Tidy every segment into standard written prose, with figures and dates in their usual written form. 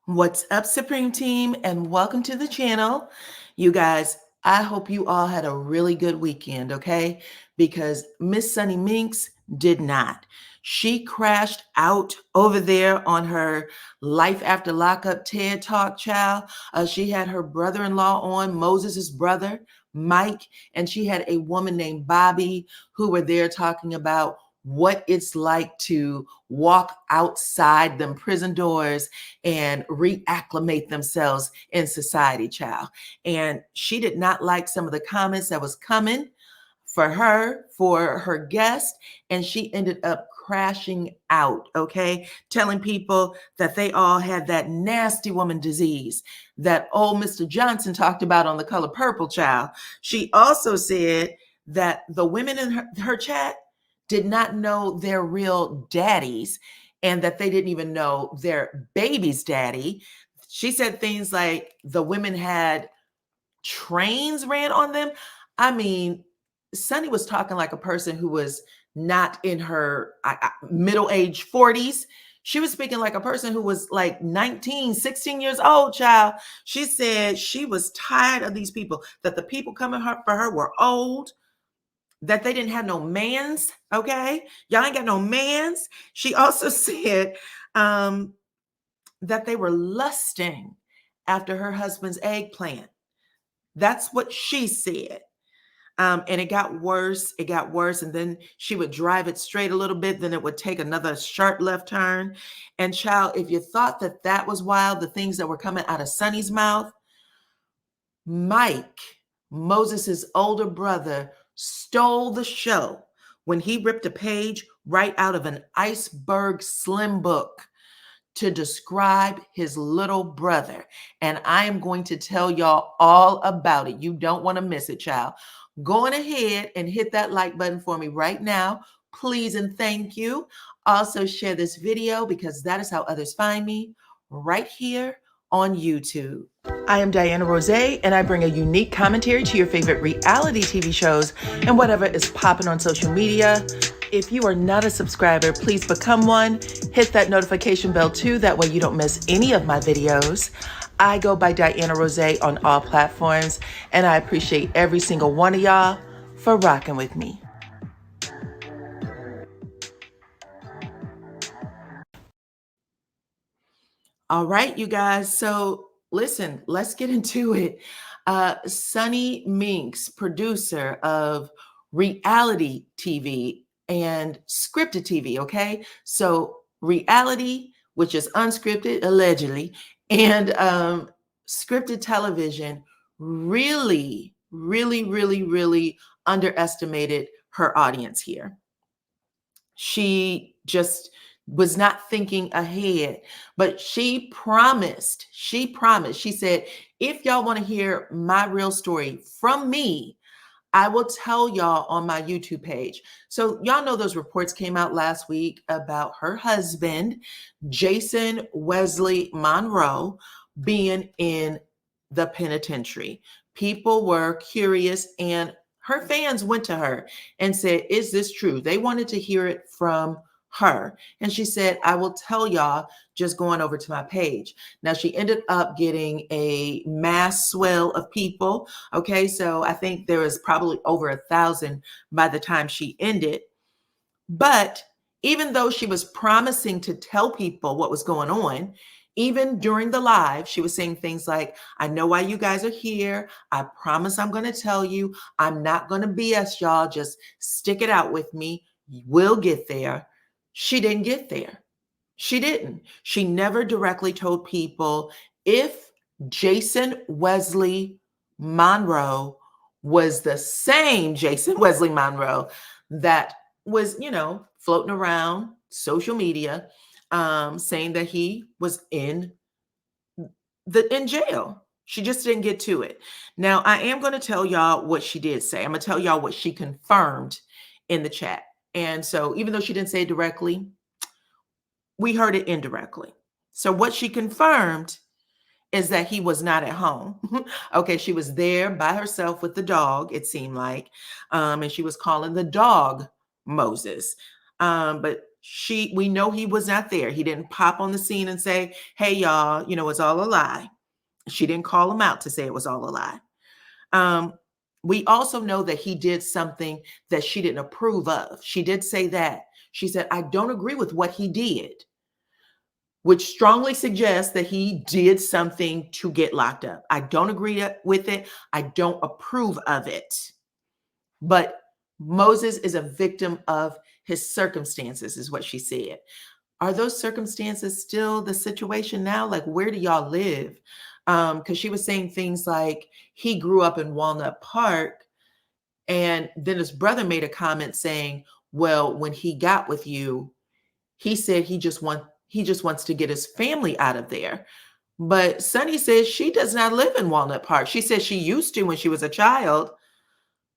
What's up, Supreme Team, and welcome to the channel. You guys, I hope you all had a really good weekend, okay? Because Miss Sunny Minx did not. She crashed out over there on her Life After Lockup TED Talk, child. She had her brother-in-law on, Moses's brother, Mike, and she had a woman named Bobby who were there talking about what it's like to walk outside them prison doors and reacclimate themselves in society, child. And she did not like some of the comments that was coming for her guest, and she ended up crashing out, okay? Telling people that they all had that nasty woman disease that old Mr. Johnson talked about on The Color Purple, child. She also said that the women in her chat did not know their real daddies and that they didn't even know their baby's daddy. She said things like the women had trains ran on them. I mean, Sunny was talking like a person who was not in her middle-aged 40s. She was speaking like a person who was like 19, 16 years old, child. She said she was tired of these people, that the people coming for her were old, that they didn't have no mans, okay? Y'all ain't got no mans. She also said that they were lusting after her husband's eggplant. That's what she said. And it got worse. It got worse. And then she would drive it straight a little bit. Then it would take another sharp left turn. And child, if you thought that that was wild, the things that were coming out of Sunny's mouth, Mike, Moses's older brother, stole the show when he ripped a page right out of an Iceberg Slim book to describe his little brother. And I am going to tell y'all all about it. You don't want to miss it, child. Go on ahead and hit that like button for me right now, please and thank you. Also share this video because that is how others find me, right here on YouTube. I am DYANAROZAY, and I bring a unique commentary to your favorite reality TV shows and whatever is popping on social media. If you are not a subscriber, please become one. Hit that notification bell too, that way you don't miss any of my videos. I go by DYANAROZAY on all platforms, and I appreciate every single one of y'all for rocking with me. All right, you guys. So listen, let's get into it. Sunny Minx, producer of reality TV and scripted TV, okay? So reality, which is unscripted, allegedly, and scripted television really, really, really, really underestimated her audience here. She just was not thinking ahead, but she said, if y'all want to hear my real story from me, I will tell y'all on my YouTube page. So y'all know those reports came out last week about her husband, Jason Wesley Monroe, being in the penitentiary. People were curious, and her fans went to her and said, is this true? They wanted to hear it from her. And she said, I will tell y'all, just going over to my page. Now, she ended up getting a mass swell of people. Okay, so I think there was probably over 1,000 by the time she ended. But even though she was promising to tell people what was going on, even during the live, she was saying things like, I know why you guys are here. I promise I'm going to tell you. I'm not going to BS y'all. Just stick it out with me. We'll get there. She didn't get there. She didn't. She never directly told people if Jason Wesley Monroe was the same Jason Wesley Monroe that was, floating around social media, saying that he was in jail. She just didn't get to it. Now, I am going to tell y'all what she did say. I'm going to tell y'all what she confirmed in the chat. And so even though she didn't say it directly, we heard it indirectly. So what she confirmed is that he was not at home. Okay, she was there by herself with the dog, it seemed like, and she was calling the dog Moses. But we know he was not there. He didn't pop on the scene and say, hey, y'all, it's all a lie. She didn't call him out to say it was all a lie. We also know that he did something that she didn't approve of. She did say that. She said, I don't agree with what he did, which strongly suggests that he did something to get locked up. I don't agree with it. I don't approve of it. But Moses is a victim of his circumstances, is what she said. Are those circumstances still the situation now? Like, where do y'all live? Because she was saying things like he grew up in Walnut Park, and then his brother made a comment saying, well, when he got with you, he said he just wants to get his family out of there. But Sunni says she does not live in Walnut Park. She says she used to when she was a child,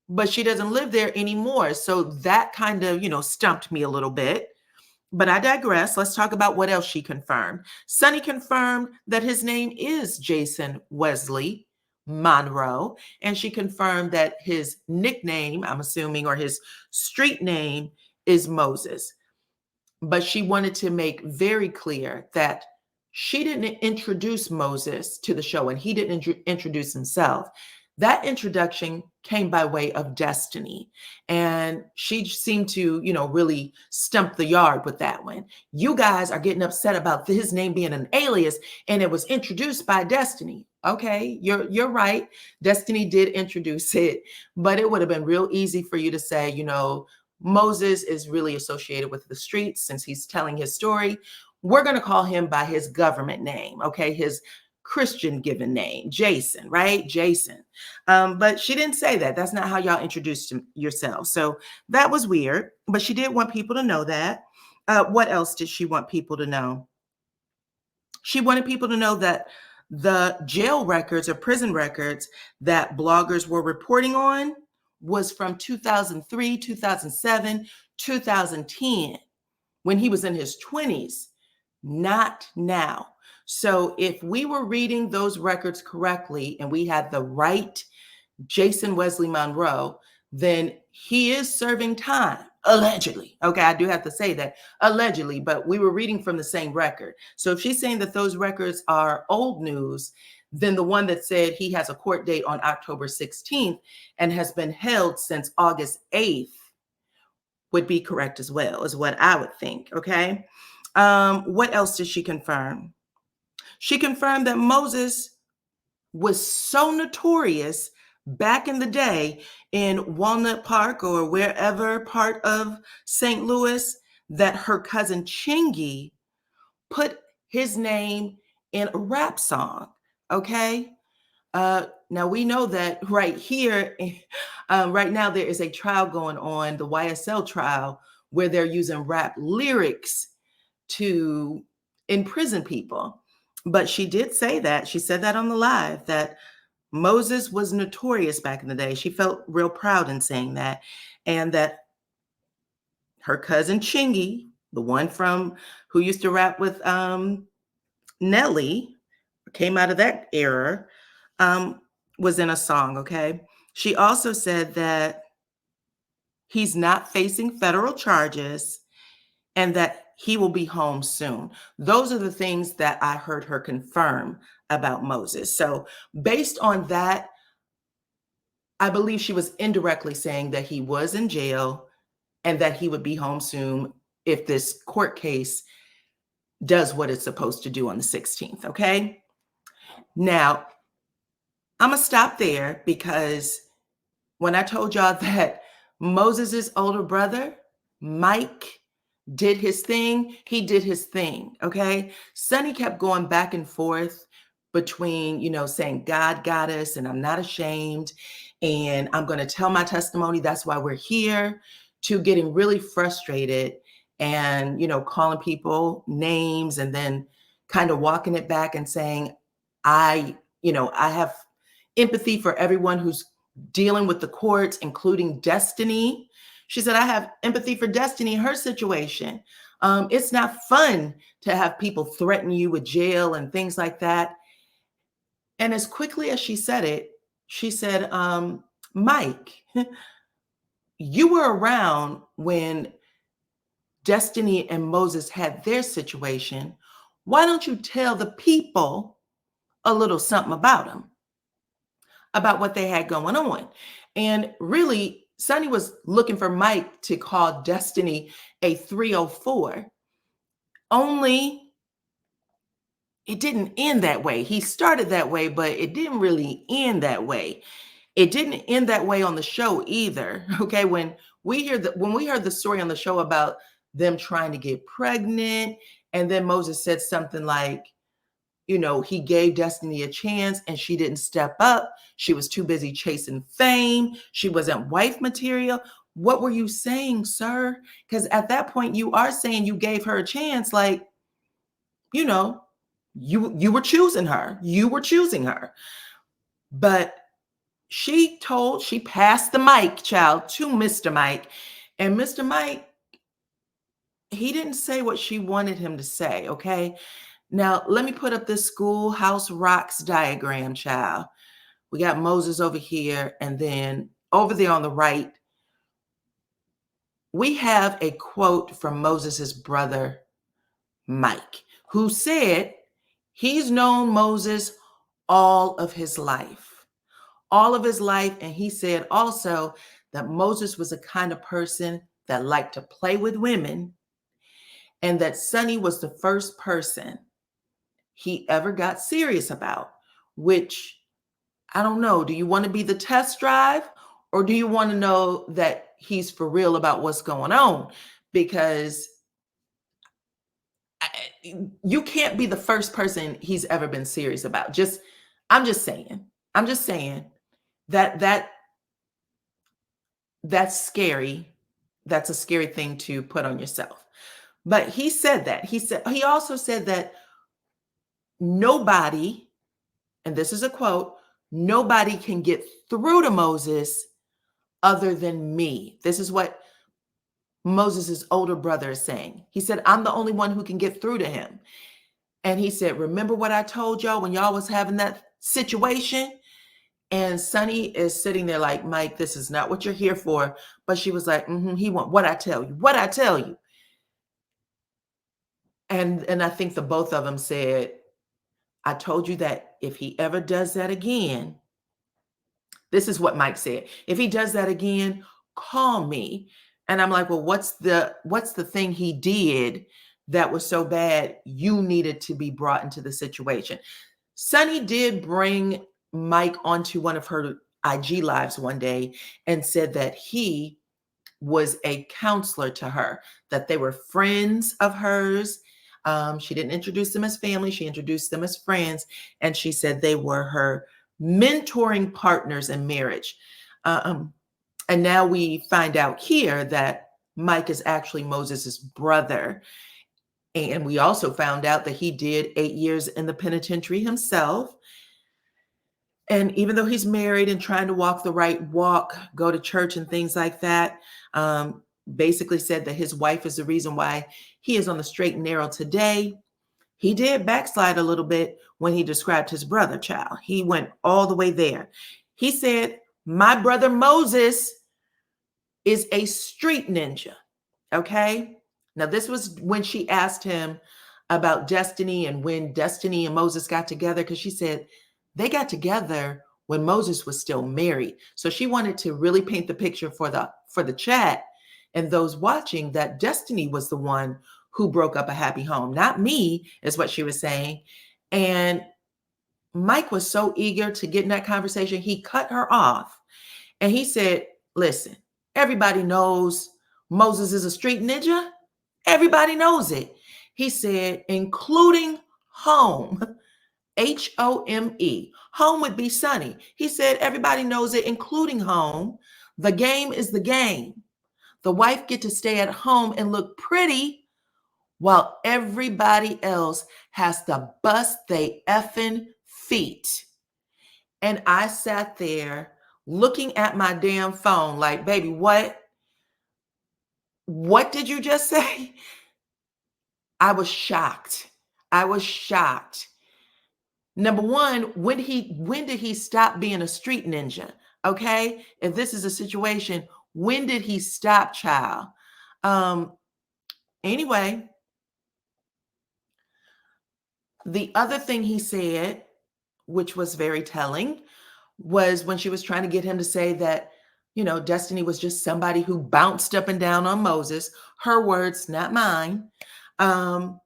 but she doesn't live there anymore. So that kind of, stumped me a little bit. But I digress. Let's talk about what else she confirmed. Sunni confirmed that his name is Jason Wesley Monroe, and she confirmed that his nickname, I'm assuming, or his street name is Moses. But she wanted to make very clear that she didn't introduce Moses to the show, and he didn't introduce himself. That introduction came by way of Destiny. And she seemed to, really stump the yard with that one. You guys are getting upset about his name being an alias, and it was introduced by Destiny. Okay, you're right. Destiny did introduce it, but it would have been real easy for you to say, Moses is really associated with the streets since he's telling his story. We're going to call him by his government name, okay? His Christian given name, Jason, right? Jason. But she didn't say that. That's not how y'all introduced yourselves. So that was weird, but she did want people to know that. What else did she want people to know? She wanted people to know that the jail records or prison records that bloggers were reporting on was from 2003, 2007, 2010, when he was in his 20s, not now. So if we were reading those records correctly and we had the right Jason Wesley Monroe, then he is serving time, allegedly. Okay, I do have to say that, allegedly, but we were reading from the same record. So if she's saying that those records are old news, then the one that said he has a court date on October 16th and has been held since August 8th would be correct as well, is what I would think, okay? What else did she confirm? She confirmed that Moses was so notorious back in the day in Walnut Park or wherever part of St. Louis that her cousin Chingy put his name in a rap song, okay? Now we know that right here, right now there is a trial going on, the YSL trial, where they're using rap lyrics to imprison people. But she did say that. She said that on the live, that Moses was notorious back in the day. She felt real proud in saying that. And that her cousin Chingy, the one from who used to rap with Nelly, came out of that era, was in a song, okay? She also said that he's not facing federal charges and that he will be home soon. Those are the things that I heard her confirm about Moses. So based on that, I believe she was indirectly saying that he was in jail and that he would be home soon if this court case does what it's supposed to do on the 16th, okay? Now, I'm gonna stop there because when I told y'all that Moses's older brother, Mike, did his thing, he did his thing, okay? Sunni kept going back and forth between, saying God got us and I'm not ashamed and I'm going to tell my testimony, that's why we're here, to getting really frustrated and, calling people names and then kind of walking it back and saying, I have empathy for everyone who's dealing with the courts, including Destiny. She said, I have empathy for Destiny in her situation. It's not fun to have people threaten you with jail and things like that. And as quickly as she said it, she said, Mike, you were around when Destiny and Moses had their situation, why don't you tell the people a little something about them, about what they had going on? And really, Sunny was looking for Mike to call Destiny a 304, only it didn't end that way. He started that way, but it didn't really end that way. It didn't end that way on the show either. Okay, when we heard the story on the show about them trying to get pregnant, and then Moses said something like, he gave Destiny a chance and she didn't step up. She was too busy chasing fame. She wasn't wife material. What were you saying, sir? Because at that point, you are saying you gave her a chance, like, you know, you were choosing her. You were choosing her. But she passed the mic, child, to Mr. Mike. And Mr. Mike, he didn't say what she wanted him to say, okay? Now, let me put up this Schoolhouse Rocks diagram, child. We got Moses over here, and then over there on the right, we have a quote from Moses's brother, Mike, who said he's known Moses all of his life. All of his life. And he said also that Moses was a kind of person that liked to play with women, and that Sunny was the first person he ever got serious about, which I don't know. Do you want to be the test drive, or do you want to know that he's for real about what's going on? Because you can't be the first person he's ever been serious about. I'm just saying that's scary. That's a scary thing to put on yourself. But he said that. He also said that nobody, and this is a quote, nobody can get through to Moses other than me. This is what Moses's older brother is saying. He said, I'm the only one who can get through to him. And he said, remember what I told y'all when y'all was having that situation? And Sunny is sitting there like, Mike, this is not what you're here for. But she was like, he want what I tell you, what I tell you. And I think the both of them said, I told you that if he ever does that again, this is what Mike said. If he does that again, call me. And I'm like, well, what's the thing he did that was so bad you needed to be brought into the situation? Sunny did bring Mike onto one of her IG lives one day and said that he was a counselor to her, that they were friends of hers. She didn't introduce them as family. She introduced them as friends. And she said they were her mentoring partners in marriage. And now we find out here that Mike is actually Moses's brother. And we also found out that he did 8 years in the penitentiary himself. And even though he's married and trying to walk the right walk, go to church and things like that, basically said that his wife is the reason why he is on the straight and narrow today. He did backslide a little bit when he described his brother, child. He went all the way there. He said, my brother Moses is a street ninja. Okay. Now, this was when she asked him about Destiny and when Destiny and Moses got together, because she said they got together when Moses was still married. So she wanted to really paint the picture for the chat and those watching that Destiny was the one who broke up a happy home, not me, is what she was saying. And Mike was so eager to get in that conversation, he cut her off. And he said, listen, everybody knows Moses is a street ninja. Everybody knows it. He said, including home, Home. Home would be Sunny. He said, everybody knows it, including home. The game is the game. The wife get to stay at home and look pretty while everybody else has to bust they effing feet. And I sat there looking at my damn phone like, baby, what? What did you just say? I was shocked. I was shocked. Number one, when did he stop being a street ninja? Okay. If this is a situation, when did he stop, child? Anyway, the other thing he said, which was very telling, was when she was trying to get him to say that, Destiny was just somebody who bounced up and down on Moses. Her words, not mine. Um,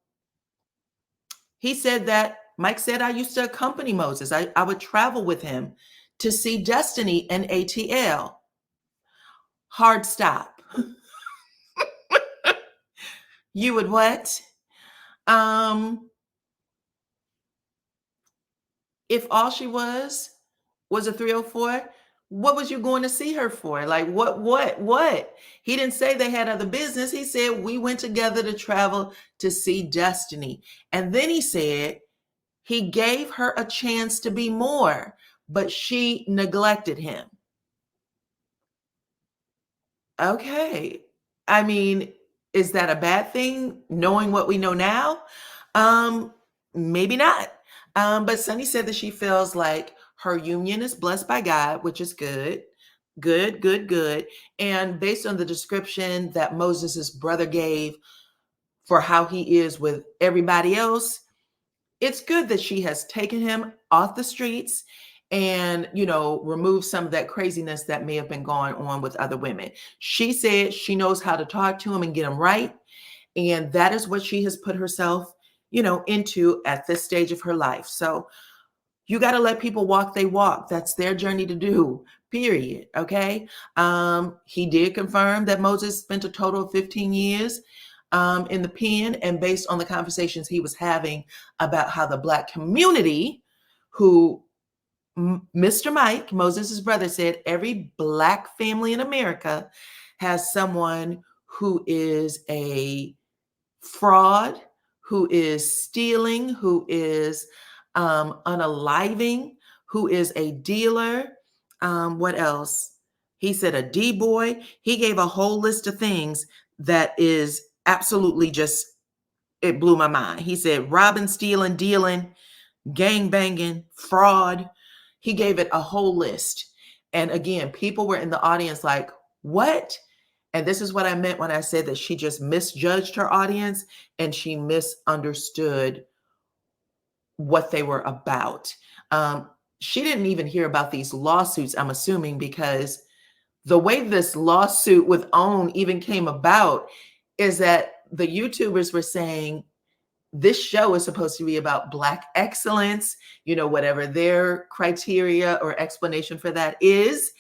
he said that Mike said, I used to accompany Moses. I would travel with him to see Destiny and ATL. Hard stop. You would what? Um, if all she was a 304, what was you going to see her for? Like what? He didn't say they had other business. He said we went together to travel to see Destiny. And then he said he gave her a chance to be more, but she neglected him. Okay. I mean, is that a bad thing knowing what we know now? Um, Maybe not. But Sunny said that she feels like her union is blessed by God, which is good. Good, good, good. And based on the description that Moses's brother gave for how he is with everybody else, it's good that she has taken him off the streets and, removed some of that craziness that may have been going on with other women. She said she knows how to talk to him and get him right. And that is what she has put herself, into at this stage of her life. So you got to let people walk they walk. That's their journey to do, period. Okay. He did confirm that Moses spent a total of 15 years in the pen. And based on the conversations he was having about how the Black community, who Mr. Mike, Moses' brother, said every Black family in America has someone who is a fraud, who is stealing, who is unaliving, who is a dealer. What else? He said a D-boy. He gave a whole list of things that is absolutely just, it blew my mind. He said robbing, stealing, dealing, gang banging, fraud. He gave it a whole list. And again, people were in the audience like, what? And this is what I meant when I said that she just misjudged her audience and she misunderstood what they were about. She didn't even hear about these lawsuits, I'm assuming, because the way this lawsuit with OWN even came about is that the YouTubers were saying this show is supposed to be about Black excellence, whatever their criteria or explanation for that is.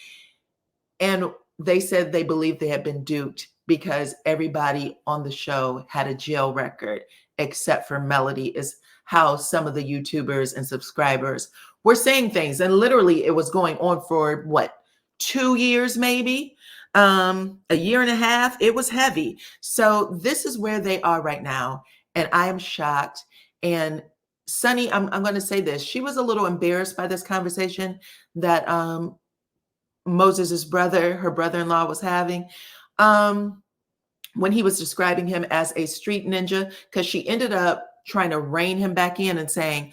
And they said they believed they had been duped because everybody on the show had a jail record, except for Melody, is how some of the YouTubers and subscribers were saying things. And literally it was going on for what, 2 years, maybe a year and a half. It was heavy. So this is where they are right now. And I am shocked. And Sunny, I'm going to say this. She was a little embarrassed by this conversation that Moses's brother, her brother-in-law, was having when he was describing him as a street ninja, because she ended up trying to rein him back in and saying,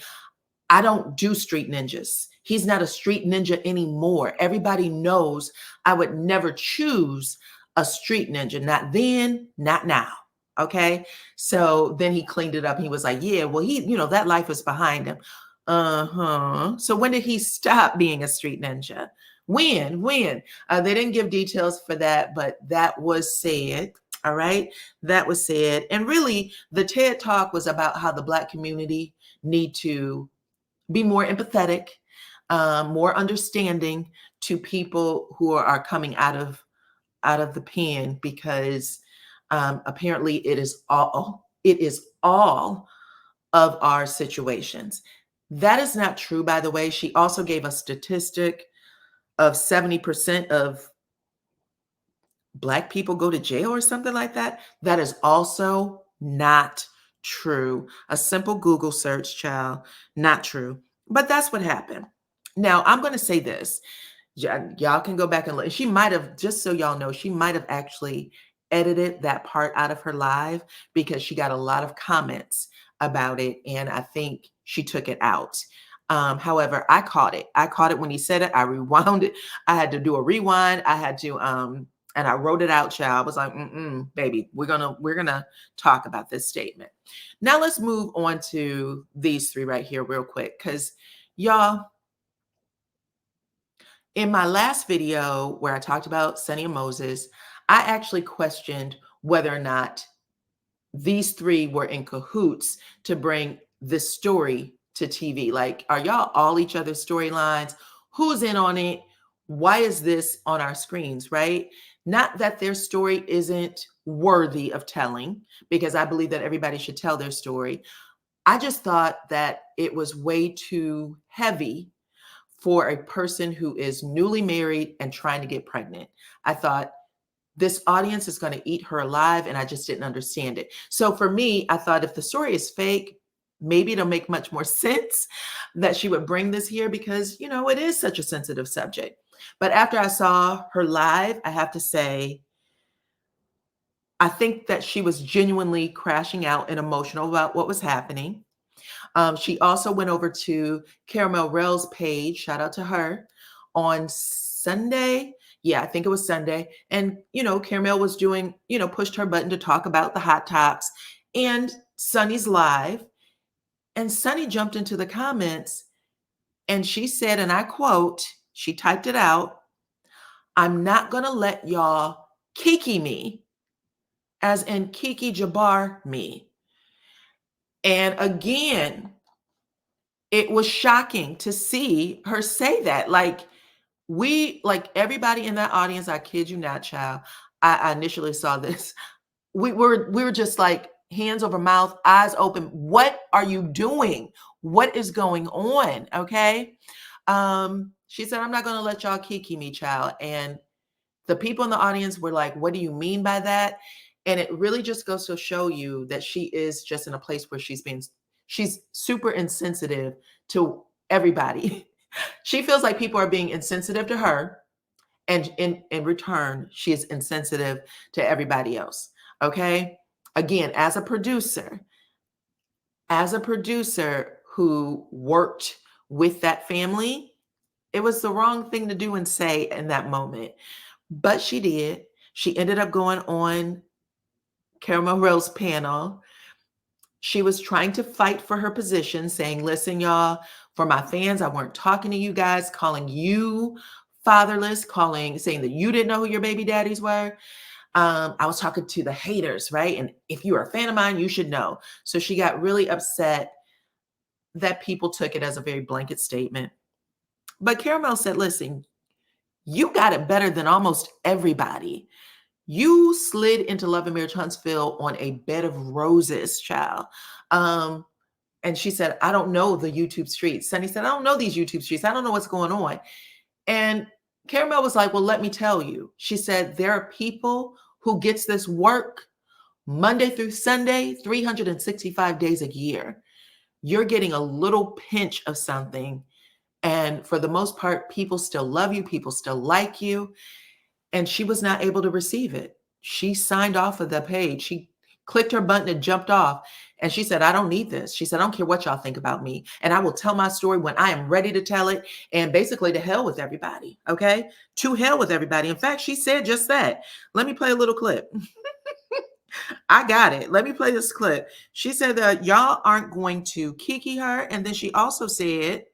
I don't do street ninjas. He's not a street ninja anymore. Everybody knows I would never choose a street ninja. Not then, not now. Okay. So then he cleaned it up. He was like, yeah, well, that life was behind him. So when did he stop being a street ninja? When? They didn't give details for that, but that was said. All right. That was said. And really, the TED Talk was about how the Black community need to be more empathetic, more understanding to people who are coming out of the pen, because apparently it is all of our situations. That is not true, by the way. She also gave a statistic of 70% of Black people go to jail or something like that. That is also not true. A simple Google search, child, not true. But that's what happened. Now, I'm going to say this. Y'all can go back and look. She might have, just so y'all know, she might have actually edited that part out of her live because she got a lot of comments about it. And I think she took it out. However, I caught it. I caught it when he said it. I rewound it. I had to do a rewind. I had to And I wrote it out, child. I was like, baby, we're gonna talk about this statement. Now let's move on to these three right here real quick. Because y'all, in my last video where I talked about Sunni and Moses, I actually questioned whether or not these three were in cahoots to bring this story to TV. Like, are y'all all each other's storylines? Who's in on it? Why is this on our screens, right? Not that their story isn't worthy of telling, because I believe that everybody should tell their story. I just thought that it was way too heavy for a person who is newly married and trying to get pregnant. I thought this audience is going to eat her alive, and I just didn't understand it. So for me, I thought if the story is fake, maybe it'll make much more sense that she would bring this here, because, you know, it is such a sensitive subject. But after I saw her live, I have to say, I think that she was genuinely crashing out and emotional about what was happening. She also went over to Caramel Rel's page, shout out to her, on Sunday. Yeah, I think it was Sunday. And, you know, Caramel was doing, you know, pushed her button to talk about the hot tops and Sunny's live. And Sunny jumped into the comments and she said, and I quote, she typed it out, "I'm not going to let y'all kiki me," as in Kiki Jabbar me. And again, it was shocking to see her say that. Like, everybody in that audience, I kid you not, child. I initially saw this. We were just like hands over mouth, eyes open. What are you doing? What is going on? Okay. She said, "I'm not going to let y'all kiki me, child." And the people in the audience were like, "What do you mean by that?" And it really just goes to show you that she is just in a place where she's super insensitive to everybody. She feels like people are being insensitive to her, and in return, she is insensitive to everybody else. Okay. Again, as a producer who worked with that family, it was the wrong thing to do and say in that moment. But she did. She ended up going on Caramel Rose panel. She was trying to fight for her position, saying, "Listen, y'all, for my fans, I weren't talking to you guys, calling you fatherless, saying that you didn't know who your baby daddies were. I was talking to the haters, right? And if you're a fan of mine, you should know." So she got really upset that people took it as a very blanket statement. But Caramel said, "Listen, you got it better than almost everybody. You slid into Love and Marriage Huntsville on a bed of roses, child." And she said, "I don't know the YouTube streets." Sunny said, "I don't know these YouTube streets. I don't know what's going on." And Caramel was like, "Well, let me tell you." She said, "There are people who gets this work Monday through Sunday, 365 days a year. You're getting a little pinch of something. And for the most part, people still love you. People still like you." And she was not able to receive it. She signed off of the page. She clicked her button and jumped off. And she said, "I don't need this." She said, "I don't care what y'all think about me. And I will tell my story when I am ready to tell it. And basically to hell with everybody." Okay. To hell with everybody. In fact, she said just that. Let me play a little clip. I got it. Let me play this clip. She said that y'all aren't going to kiki her. And then she also said,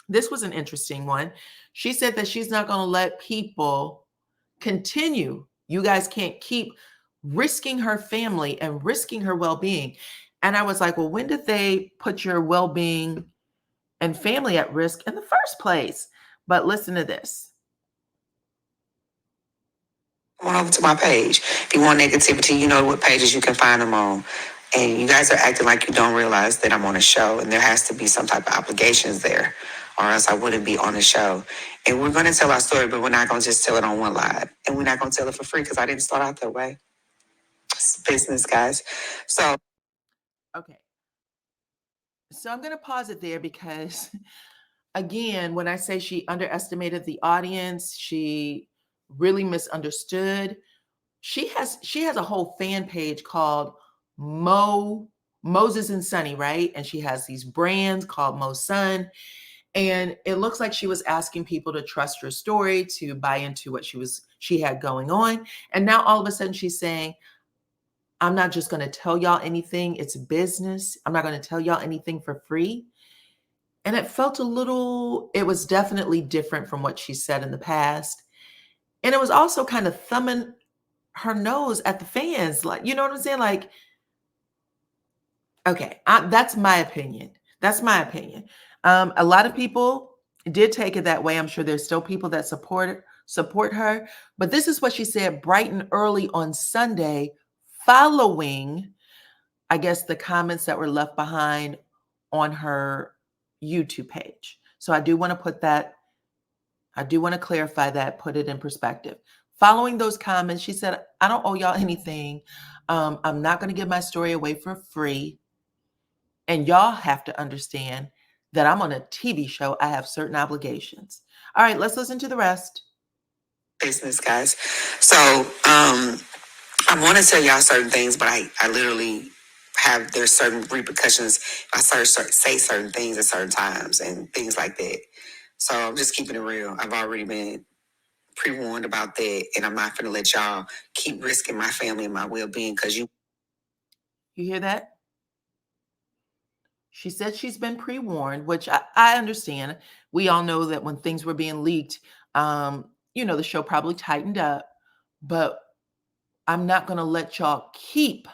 this was an interesting one. She said that she's not going to let people continue. You guys can't keep risking her family and risking her well-being. And I was like, well, when did they put your well-being and family at risk in the first place? But listen to this. Come on over to my page. If you want negativity, you know what pages you can find them on. And you guys are acting like you don't realize that I'm on a show, and there has to be some type of obligations there, or else I wouldn't be on the show. And we're going to tell our story, but we're not going to just tell it on one live. And we're not going to tell it for free, because I didn't start out that way. It's business, guys. So, okay. So I'm going to pause it there because, again, when I say she underestimated the audience, she really misunderstood. She has a whole fan page called Moses and Sunny, right? And she has these brands called Mo Sun. And it looks like she was asking people to trust her story, to buy into what she had going on. And now all of a sudden she's saying, I'm not just going to tell y'all anything. It's business. I'm not going to tell y'all anything for free. And it was definitely different from what she said in the past. And it was also kind of thumbing her nose at the fans. Like, you know what I'm saying? Like, okay, that's my opinion. That's my opinion. A lot of people did take it that way. I'm sure there's still people that support her. But this is what she said bright and early on Sunday, following, I guess, the comments that were left behind on her YouTube page. So I do want to clarify that, put it in perspective. Following those comments, she said, I don't owe y'all anything. I'm not going to give my story away for free. And y'all have to understand that I'm on a TV show. I have certain obligations. All right, let's listen to the rest. Business, guys. So I want to tell y'all certain things, but I literally there's certain repercussions if I say certain things at certain times and things like that. So I'm just keeping it real. I've already been pre-warned about that, and I'm not going to let y'all keep risking my family and my well-being because you hear that? She said she's been pre-warned, which I understand. We all know that when things were being leaked, the show probably tightened up, but I'm not going to let y'all keep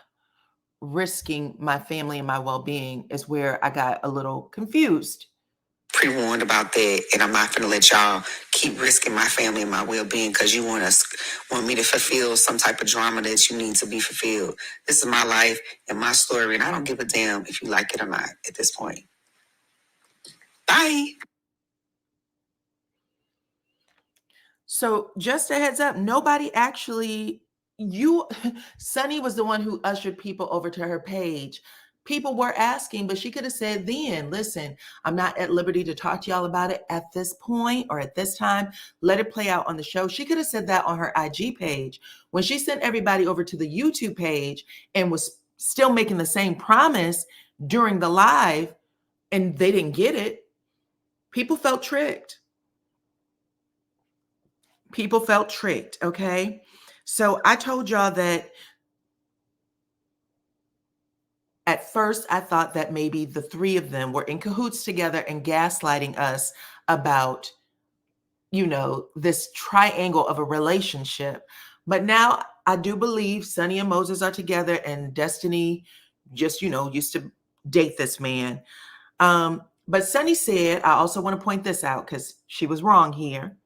risking my family and my well-being is where I got a little confused. Pre-warned about that, and I'm not going to let y'all keep risking my family and my well-being because you want me to fulfill some type of drama that you need to be fulfilled. This is my life and my story, and I don't give a damn if you like it or not at this point. Bye. So just a heads up, nobody actually, Sunny was the one who ushered people over to her page. People were asking, but she could have said then, listen, I'm not at liberty to talk to y'all about it at this point or at this time. Let it play out on the show. She could have said that on her IG page. When she sent everybody over to the YouTube page and was still making the same promise during the live and they didn't get it, people felt tricked. People felt tricked, okay? So I told y'all that at first I thought that maybe the three of them were in cahoots together and gaslighting us about, this triangle of a relationship. But now I do believe Sunny and Moses are together and Destiny just, used to date this man. But Sunny said, I also want to point this out because she was wrong here.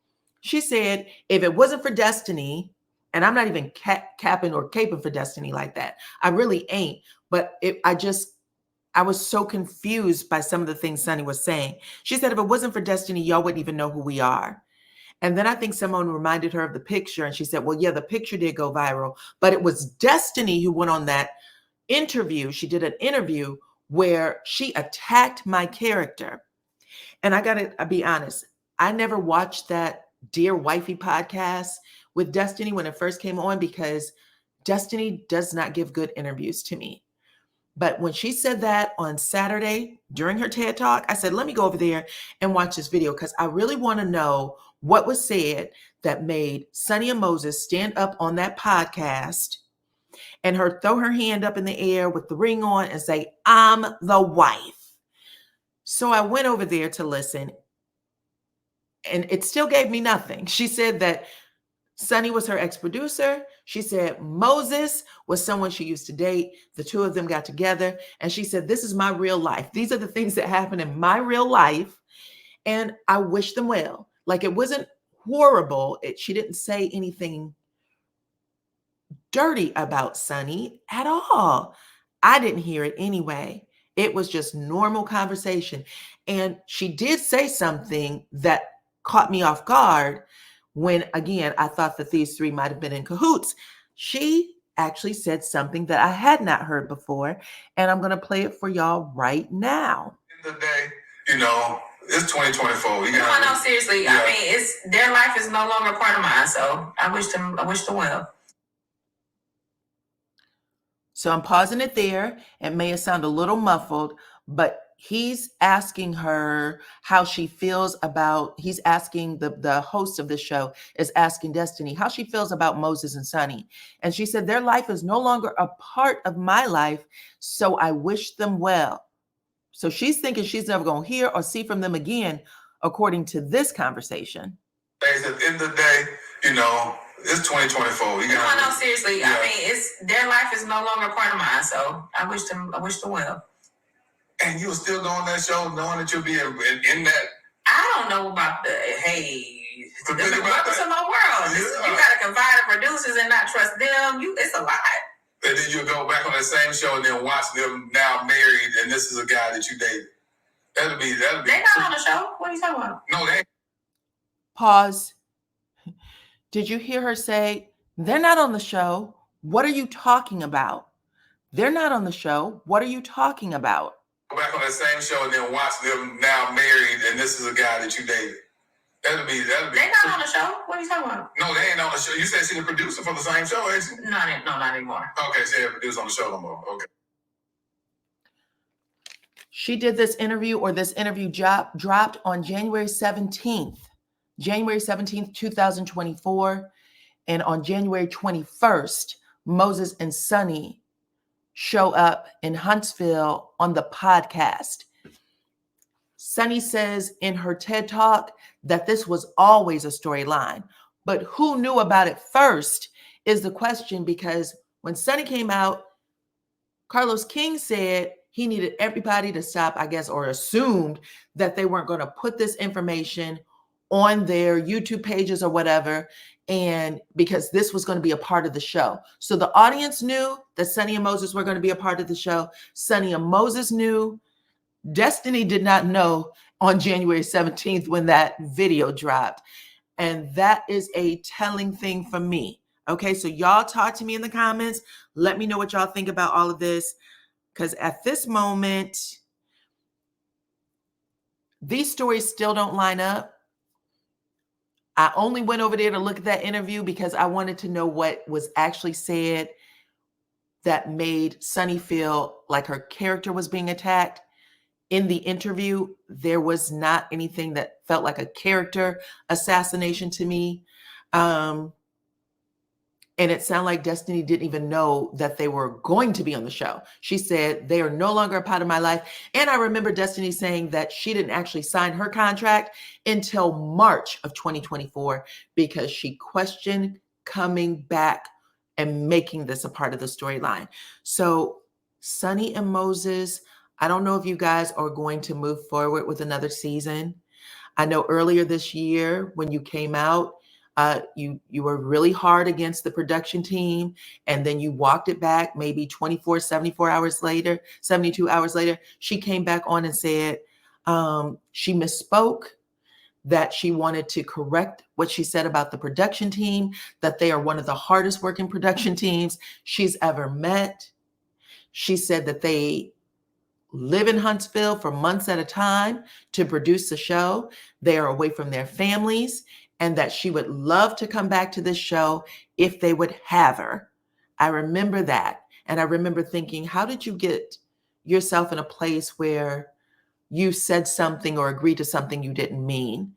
She said, if it wasn't for Destiny, and I'm not even capping or caping for Destiny like that. I really ain't. But I was so confused by some of the things Sunny was saying. She said, if it wasn't for Destiny, y'all wouldn't even know who we are. And then I think someone reminded her of the picture and she said, well, yeah, the picture did go viral, but it was Destiny who went on that interview. She did an interview where she attacked my character. And I gotta be honest, I never watched that Dear Wifey podcast with Destiny when it first came on because Destiny does not give good interviews to me. But when she said that on Saturday during her TED Talk, I said, let me go over there and watch this video because I really want to know what was said that made Sunny and Moses stand up on that podcast and her throw her hand up in the air with the ring on and say, I'm the wife. So I went over there to listen and it still gave me nothing. She said that Sunny was her ex-producer. She said Moses was someone she used to date. The two of them got together. And she said, this is my real life. These are the things that happen in my real life. And I wish them well. Like it wasn't horrible. She didn't say anything dirty about Sunny at all. I didn't hear it anyway. It was just normal conversation. And she did say something that caught me off guard when, again, I thought that these three might have been in cahoots. She actually said something that I had not heard before, and I'm going to play it for y'all right now. In the day, it's 2024. No, seriously. Yeah. I mean, their life is no longer part of mine, so I wish them well. So I'm pausing it there. It may have sounded a little muffled, but he's asking her how she feels about, he's asking the host of the show is asking Destiny how she feels about Moses and Sunni. And she said, their life is no longer a part of my life, so I wish them well. So she's thinking she's never going to hear or see from them again, according to this conversation. At the end of the day, it's 2024. No, seriously. Yeah. I mean, their life is no longer a part of mine, so I wish them well. And you'll still go on that show knowing that you'll be in that. I don't know about this is the purpose of my world. Yeah. You gotta confide in producers and not trust them. It's a lot. And then you'll go back on that same show and then watch them now married, and this is a guy that you dated. That'll be. They're not on the show. What are you talking about? No, they ain't. Pause. Did you hear her say, they're not on the show? What are you talking about? They're not on the show. What are you talking about? Go back on that same show and then watch them now married, and this is a guy that you dated. That'll be. They're not on the show. What are you talking about? No, they ain't on the show. You said she's the producer for the same show, ain't she? No, not anymore. Okay, she ain't a producer on the show no more. Okay. She did this interview, or this interview dropped on January 17th, 2024. And on January 21st, Moses and Sunni show up in Huntsville on the podcast. Sunni says in her TED Talk that this was always a storyline, but who knew about it first is the question, because when Sunni came out, Carlos King said he needed everybody to stop, I guess, or assumed that they weren't going to put this information on their YouTube pages or whatever, and because this was going to be a part of the show. So the audience knew that Sunni and Moses were going to be a part of the show. Sunni and Moses knew. Destiny did not know on January 17th when that video dropped. And that is a telling thing for me. Okay, so y'all talk to me in the comments. Let me know what y'all think about all of this. Because at this moment, these stories still don't line up. I only went over there to look at that interview because I wanted to know what was actually said that made Sunni feel like her character was being attacked. In the interview, there was not anything that felt like a character assassination to me. And it sounded like Destiny didn't even know that they were going to be on the show. She said, they are no longer a part of my life. And I remember Destiny saying that she didn't actually sign her contract until March of 2024 because she questioned coming back and making this a part of the storyline. So Sunni and Moses, I don't know if you guys are going to move forward with another season. I know earlier this year when you came out, you were really hard against the production team, and then you walked it back maybe 72 hours later, she came back on and said she misspoke, that she wanted to correct what she said about the production team, that they are one of the hardest working production teams she's ever met. She said that they live in Huntsville for months at a time to produce the show. They are away from their families, and that she would love to come back to this show if they would have her. I remember that. And I remember thinking, how did you get yourself in a place where you said something or agreed to something you didn't mean?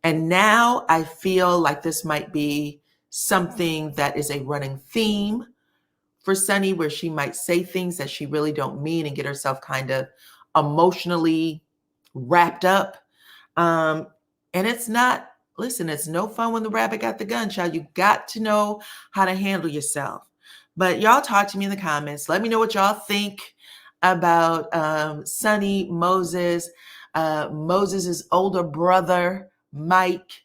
And now I feel like this might be something that is a running theme for Sunni, where she might say things that she really don't mean and get herself kind of emotionally wrapped up. And it's not, listen, it's no fun when the rabbit got the gun, child. You got to know how to handle yourself. But y'all talk to me in the comments. Let me know what y'all think about Sunni, Moses, Moses's older brother, Mike.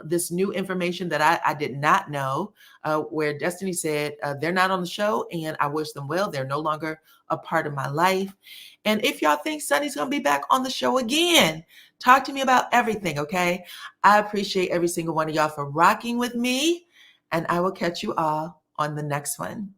This new information that I did not know, where Destiny said they're not on the show and I wish them well. They're no longer a part of my life. And if y'all think Sunni's going to be back on the show again, talk to me about everything, okay? I appreciate every single one of y'all for rocking with me, and I will catch you all on the next one.